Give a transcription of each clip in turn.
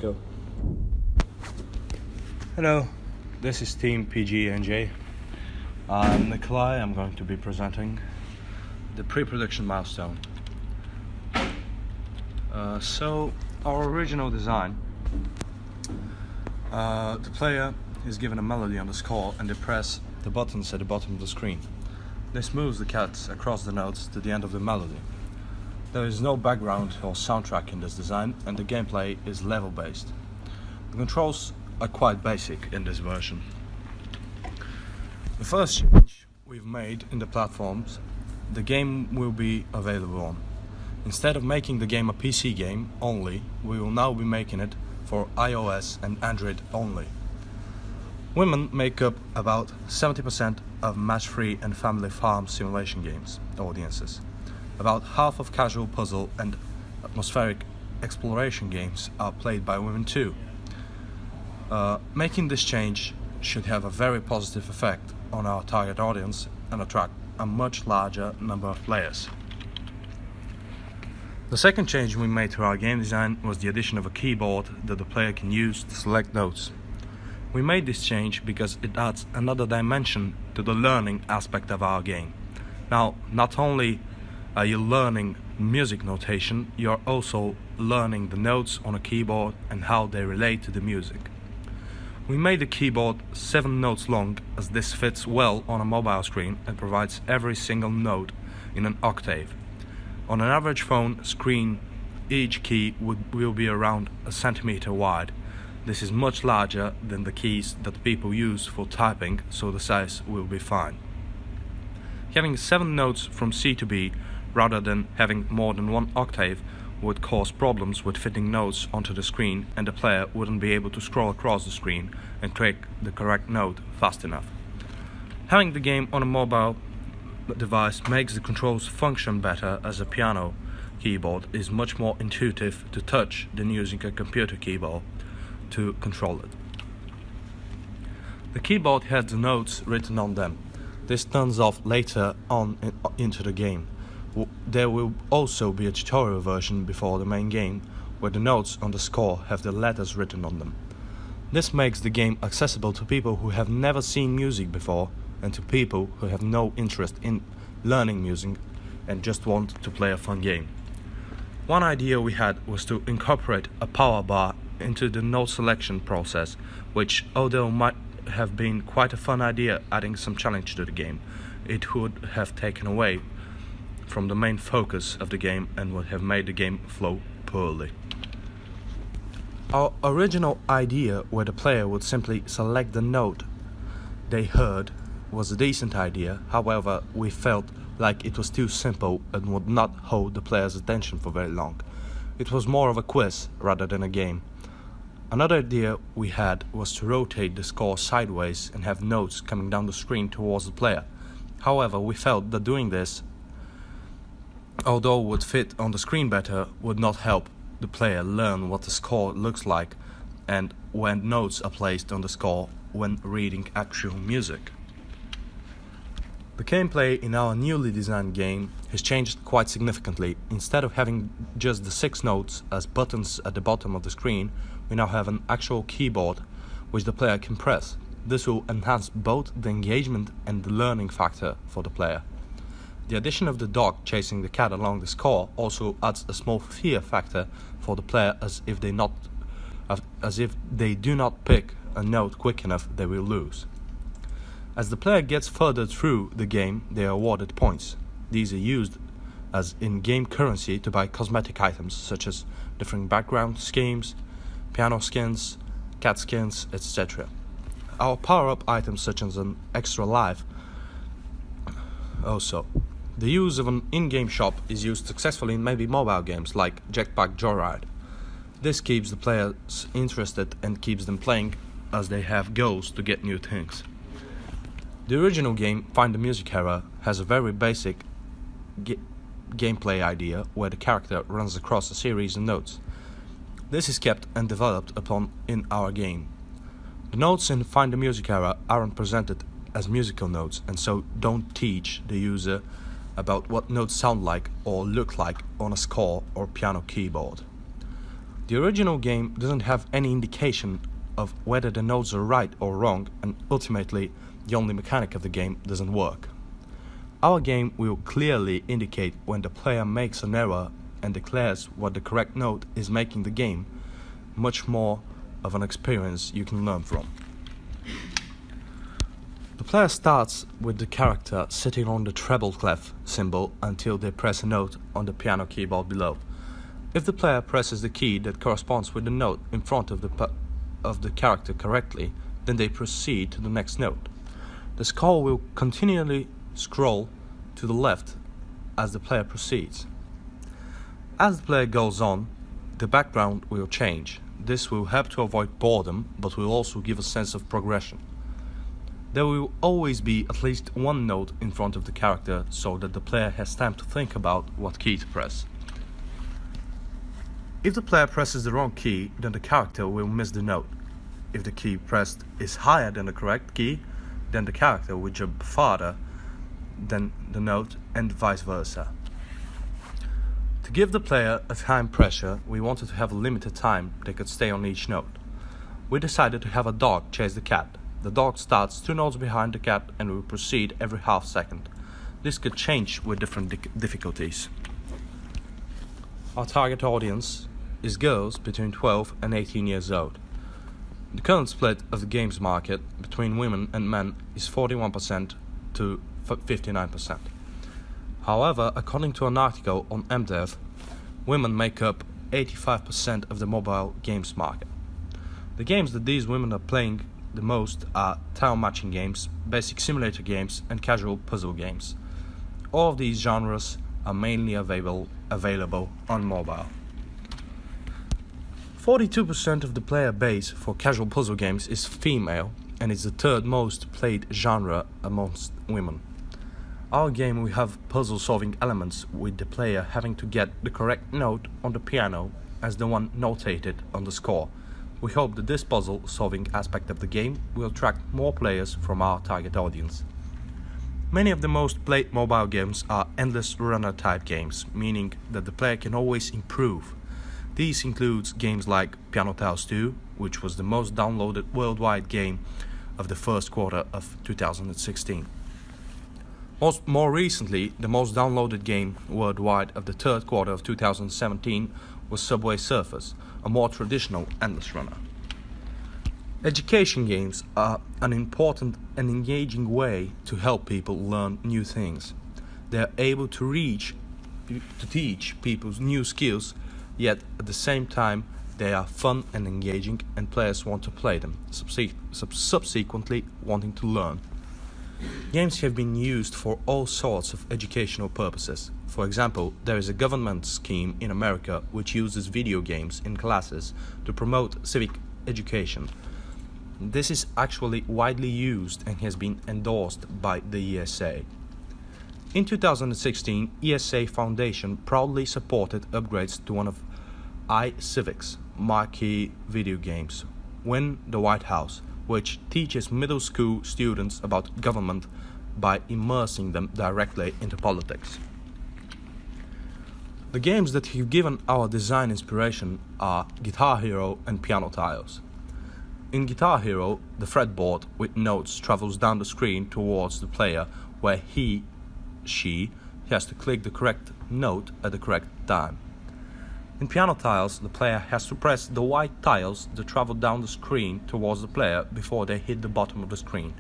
Go. Hello, this is Team PJNJ. I'm Nikolai. I'm going to be presenting the pre-production milestone. So our original design, the player is given a melody on the score and they press the buttons at the bottom of the screen. This moves the cats across the notes to the end of the melody. There is no background or soundtrack in this design, and the gameplay is level based. The controls are quite basic in this version. The first change we've made in the platforms the game will be available on. Instead of making the game a PC game only, we will now be making it for iOS and Android only. Women make up about 70% of match-free and family farm simulation games audiences. About half of casual puzzle and atmospheric exploration games are played by women too. Making this change should have a very positive effect on our target audience and attract a much larger number of players. The second change we made to our game design was the addition of a keyboard that the player can use to select notes. We made this change because it adds another dimension to the learning aspect of our game. Now, not only are you learning music notation, you're also learning the notes on a keyboard and how they relate to the music. We made the keyboard 7 notes long, as this fits well on a mobile screen and provides every single note in an octave. On an average phone screen, each key will be around a centimeter wide. This is much larger than the keys that people use for typing, so the size will be fine. Having 7 notes from C to B rather than having more than 1 octave would cause problems with fitting notes onto the screen, and the player wouldn't be able to scroll across the screen and click the correct note fast enough. Having the game on a mobile device makes the controls function better, as a piano keyboard is much more intuitive to touch than using a computer keyboard to control it. The keyboard has the notes written on them. This turns off later on into the game. There will also be a tutorial version before the main game, where the notes on the score have the letters written on them. This makes the game accessible to people who have never seen music before, and to people who have no interest in learning music and just want to play a fun game. One idea we had was to incorporate a power bar into the note selection process, which, although might have been quite a fun idea adding some challenge to the game, it would have taken away from the main focus of the game and would have made the game flow poorly. Our original idea, where the player would simply select the note they heard, was a decent idea. However, we felt like it was too simple and would not hold the player's attention for very long. It was more of a quiz rather than a game. Another idea we had was to rotate the score sideways and have notes coming down the screen towards the player. However, we felt that doing this, although would fit on the screen better, would not help the player learn what the score looks like and when notes are placed on the score when reading actual music. The gameplay in our newly designed game has changed quite significantly. Instead of having just the 6 notes as buttons at the bottom of the screen, we now have an actual keyboard which the player can press. This will enhance both the engagement and the learning factor for the player. The addition of the dog chasing the cat along the score also adds a small fear factor for the player, as if they do not pick a note quick enough, they will lose. As the player gets further through the game, they are awarded points. These are used as in-game currency to buy cosmetic items such as different background schemes, piano skins, cat skins, etc. Our power-up items such as an extra life also. The use of an in-game shop is used successfully in maybe mobile games like Jetpack Joyride. This keeps the players interested and keeps them playing, as they have goals to get new things. The original game, Find the Music Era, has a very basic gameplay idea where the character runs across a series of notes. This is kept and developed upon in our game. The notes in Find the Music Era aren't presented as musical notes, and so don't teach the user about what notes sound like or look like on a score or piano keyboard. The original game doesn't have any indication of whether the notes are right or wrong, and ultimately the only mechanic of the game doesn't work. Our game will clearly indicate when the player makes an error and declares what the correct note is, making the game much more of an experience you can learn from. The player starts with the character sitting on the treble clef symbol until they press a note on the piano keyboard below. If the player presses the key that corresponds with the note in front of the character correctly, then they proceed to the next note. The score will continually scroll to the left as the player proceeds. As the player goes on, the background will change. This will help to avoid boredom, but will also give a sense of progression. There will always be at least one note in front of the character so that the player has time to think about what key to press. If the player presses the wrong key, then the character will miss the note. If the key pressed is higher than the correct key, then the character will jump farther than the note, and vice versa. To give the player a time pressure, we wanted to have a limited time they could stay on each note. We decided to have a dog chase the cat. The dog starts 2 notes behind the cat and will proceed every half second. This could change with different difficulties. Our target audience is girls between 12 and 18 years old. The current split of the games market between women and men is 41% to 59%. However, according to an article on MDev, women make up 85% of the mobile games market. The games that these women are playing the most are town matching games, basic simulator games, and casual puzzle games. All of these genres are mainly available on mobile. 42% of the player base for casual puzzle games is female, and is the third most played genre amongst women. Our game will have puzzle solving elements, with the player having to get the correct note on the piano as the one notated on the score. We hope that this puzzle solving aspect of the game will attract more players from our target audience. Many of the most played mobile games are endless runner type games, meaning that the player can always improve. These includes games like Piano Tiles 2, which was the most downloaded worldwide game of the first quarter of 2016. More recently, the most downloaded game worldwide of the third quarter of 2017 was Subway Surfers, a more traditional endless runner. Education games are an important and engaging way to help people learn new things. They are able to teach people new skills, yet at the same time they are fun and engaging, and players want to play them, subsequently wanting to learn. Games have been used for all sorts of educational purposes. For example, there is a government scheme in America which uses video games in classes to promote civic education. This is actually widely used and has been endorsed by the ESA. In 2016, ESA Foundation proudly supported upgrades to one of iCivic's marquee video games, Win the White House, which teaches middle school students about government by immersing them directly into politics. The games that have given our design inspiration are Guitar Hero and Piano Tiles. In Guitar Hero, the fretboard with notes travels down the screen towards the player, where she has to click the correct note at the correct time. In Piano Tiles, the player has to press the white tiles that travel down the screen towards the player before they hit the bottom of the screen.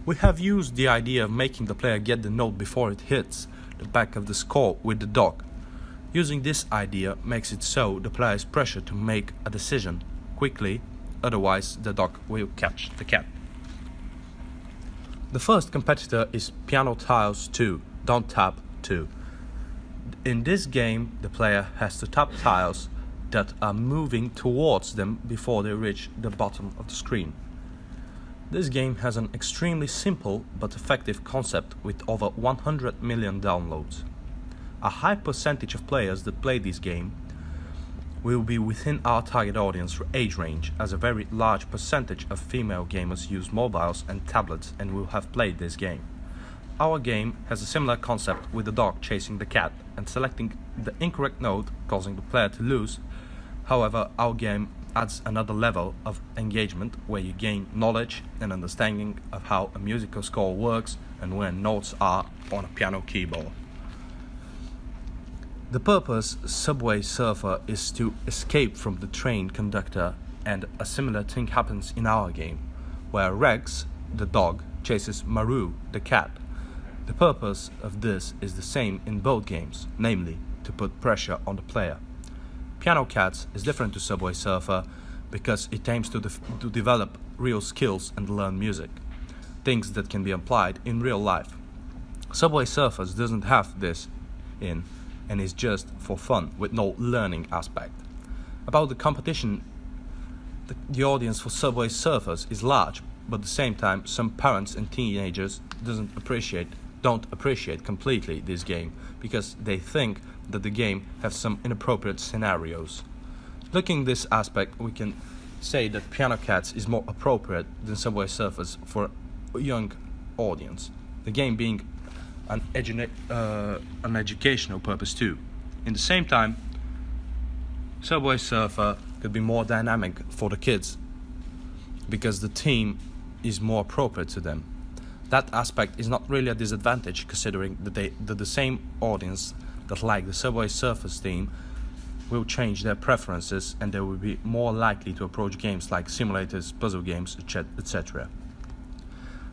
We have used the idea of making the player get the note before it hits the back of the score with the dog. Using this idea makes it so the player is pressured to make a decision quickly, otherwise the dog will catch the cat. The first competitor is Piano Tiles 2, Don't Tap 2. In this game, the player has to tap tiles that are moving towards them before they reach the bottom of the screen. This game has an extremely simple but effective concept with over 100 million downloads. A high percentage of players that play this game will be within our target audience age range, as a very large percentage of female gamers use mobiles and tablets and will have played this game. Our game has a similar concept, with the dog chasing the cat and selecting the incorrect note, causing the player to lose, However, our game adds another level of engagement where you gain knowledge and understanding of how a musical score works and where notes are on a piano keyboard. The purpose Subway Surfer is to escape from the train conductor, and a similar thing happens in our game, where Rex, the dog, chases Maru, the cat. The purpose of this is the same in both games, namely to put pressure on the player. Piano Cats is different to Subway Surfer because it aims to develop real skills and learn music, things that can be applied in real life. Subway Surfers doesn't have this in, and is just for fun with no learning aspect. About the competition, the audience for Subway Surfers is large, but at the same time some parents and teenagers don't appreciate completely this game because they think that the game has some inappropriate scenarios. Looking at this aspect, we can say that Piano Cats is more appropriate than Subway Surfers for a young audience, the game being an educational purpose too. In the same time, Subway Surfer could be more dynamic for the kids because the theme is more appropriate to them. That aspect is not really a disadvantage considering that the same audience that like the Subway Surfers theme will change their preferences and they will be more likely to approach games like simulators, puzzle games, etc.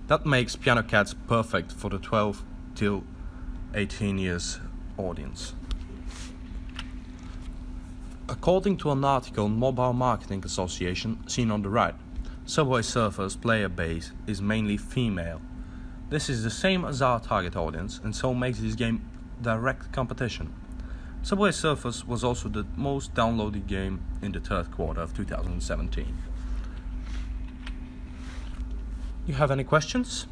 That makes Piano Cats perfect for the 12 till 18 years audience. According to an article on Mobile Marketing Association seen on the right, Subway Surfers player base is mainly female. This is the same as our target audience and so makes this game direct competition. Subway Surfers was also the most downloaded game in the third quarter of 2017. You have any questions?